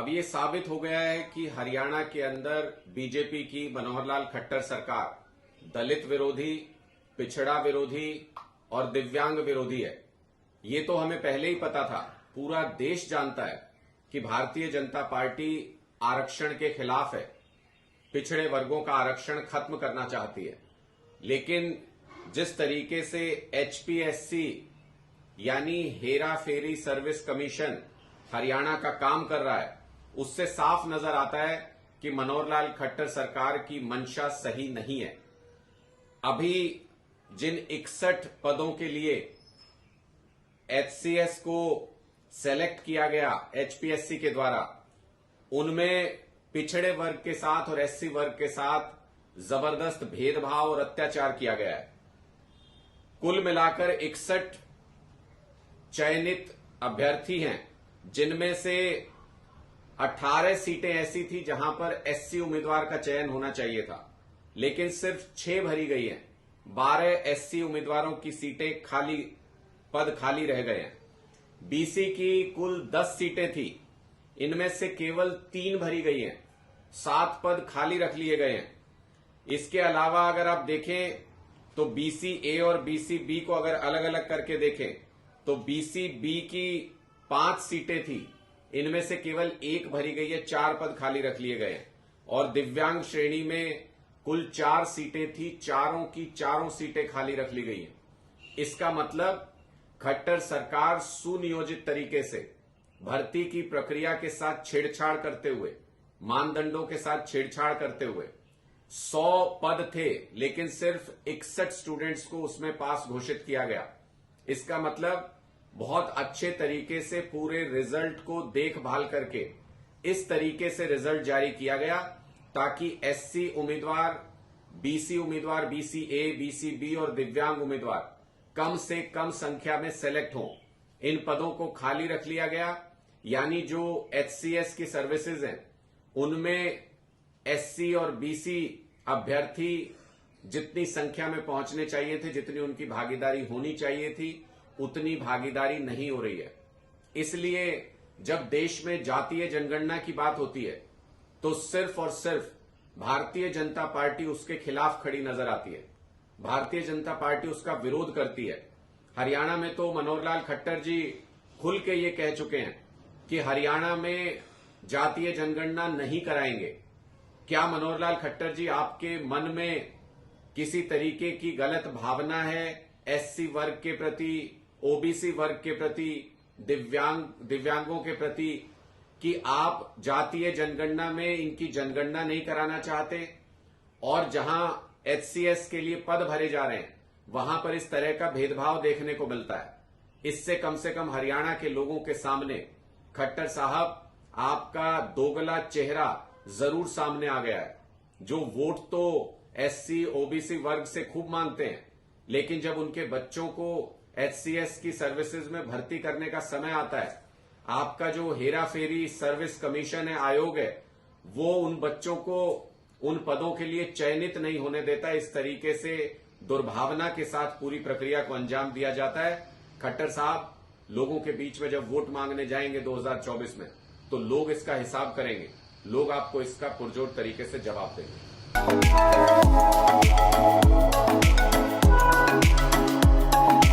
अब ये साबित हो गया है कि हरियाणा के अंदर बीजेपी की मनोहर लाल खट्टर सरकार दलित विरोधी, पिछड़ा विरोधी और दिव्यांग विरोधी है। ये तो हमें पहले ही पता था। पूरा देश जानता है कि भारतीय जनता पार्टी आरक्षण के खिलाफ है, पिछड़े वर्गों का आरक्षण खत्म करना चाहती है। लेकिन जिस तरीके से एचपीएससी यानी Hera ferry service commission Haryana का काम कर रहा है, उससे साफ नजर आता है कि मनोहर लाल खट्टर सरकार की मंशा सही नहीं है। अभी जिन 61 पदों के लिए एचसीएस को सेलेक्ट किया गया एचपीएससी के द्वारा, उनमें पिछड़े वर्ग के साथ और एससी वर्ग के साथ जबरदस्त भेदभाव और अत्याचार किया गया है। कुल मिलाकर 61 चयनित अभ्यर्थी हैं, जिनमें से 18 सीटें ऐसी थी जहां पर एससी उम्मीदवार का चयन होना चाहिए था, लेकिन सिर्फ 6 भरी गई हैं। 12 एससी उम्मीदवारों की सीटें पद खाली रह गए हैं। बीसी की कुल 10 सीटें थी, इनमें से केवल 3 भरी गई हैं। 7 पद खाली रख लिए गए हैं। इसके अलावा अगर आप देखें तो बीसी ए और बीसी बी को अगर अलग अलग करके देखें तो बीसी बी की 5 सीटें थी, इनमें से केवल 1 भरी गई है। 4 पद खाली रख लिए गए हैं। और दिव्यांग श्रेणी में कुल 4 सीटें थी, चारों की चारों सीटें खाली रख ली गई हैं। इसका मतलब खट्टर सरकार सुनियोजित तरीके से भर्ती की प्रक्रिया के साथ छेड़छाड़ करते हुए, मानदंडों के साथ छेड़छाड़ करते हुए 100 पद थे, लेकिन सिर्फ 61 स्टूडेंट्स को उसमें पास घोषित किया गया। इसका मतलब बहुत अच्छे तरीके से पूरे रिजल्ट को देखभाल करके इस तरीके से रिजल्ट जारी किया गया ताकि एससी उम्मीदवार, बीसी उम्मीदवार, बीसी ए, बीसी बी और दिव्यांग उम्मीदवार कम से कम संख्या में सेलेक्ट हों। इन पदों को खाली रख लिया गया, यानी जो एचसीएस की सर्विसेज हैं उनमें एससी और बीसी अभ्यर्थी जितनी संख्या में पहुंचने चाहिए थे, जितनी उनकी भागीदारी होनी चाहिए थी, उतनी भागीदारी नहीं हो रही है। इसलिए जब देश में जातीय जनगणना की बात होती है तो सिर्फ और सिर्फ भारतीय जनता पार्टी उसके खिलाफ खड़ी नजर आती है। भारतीय जनता पार्टी उसका विरोध करती है। हरियाणा में तो मनोहर लाल खट्टर जी खुल के ये कह चुके हैं कि हरियाणा में जातीय जनगणना नहीं कराएंगे। क्या मनोहर लाल खट्टर जी, आपके मन में किसी तरीके की गलत भावना है एससी वर्ग के प्रति, ओबीसी वर्ग के प्रति, दिव्यांगों के प्रति, कि आप जातीय जनगणना में इनकी जनगणना नहीं कराना चाहते? और जहां एचसीएस के लिए पद भरे जा रहे हैं वहां पर इस तरह का भेदभाव देखने को मिलता है। इससे कम से कम हरियाणा के लोगों के सामने खट्टर साहब आपका दोगला चेहरा जरूर सामने आ गया है। जो वोट तो एससी ओबीसी वर्ग से खूब मांगते हैं, लेकिन जब उनके बच्चों को एचसीएस की सर्विसेज में भर्ती करने का समय आता है, आपका जो हेरा फेरी सर्विस कमीशन है, आयोग है, वो उन बच्चों को उन पदों के लिए चयनित नहीं होने देता। इस तरीके से दुर्भावना के साथ पूरी प्रक्रिया को अंजाम दिया जाता है। खट्टर साहब लोगों के बीच में जब वोट मांगने जाएंगे 2024 में, तो लोग इसका हिसाब करेंगे। लोग आपको इसका पुरजोर तरीके से जवाब देंगे।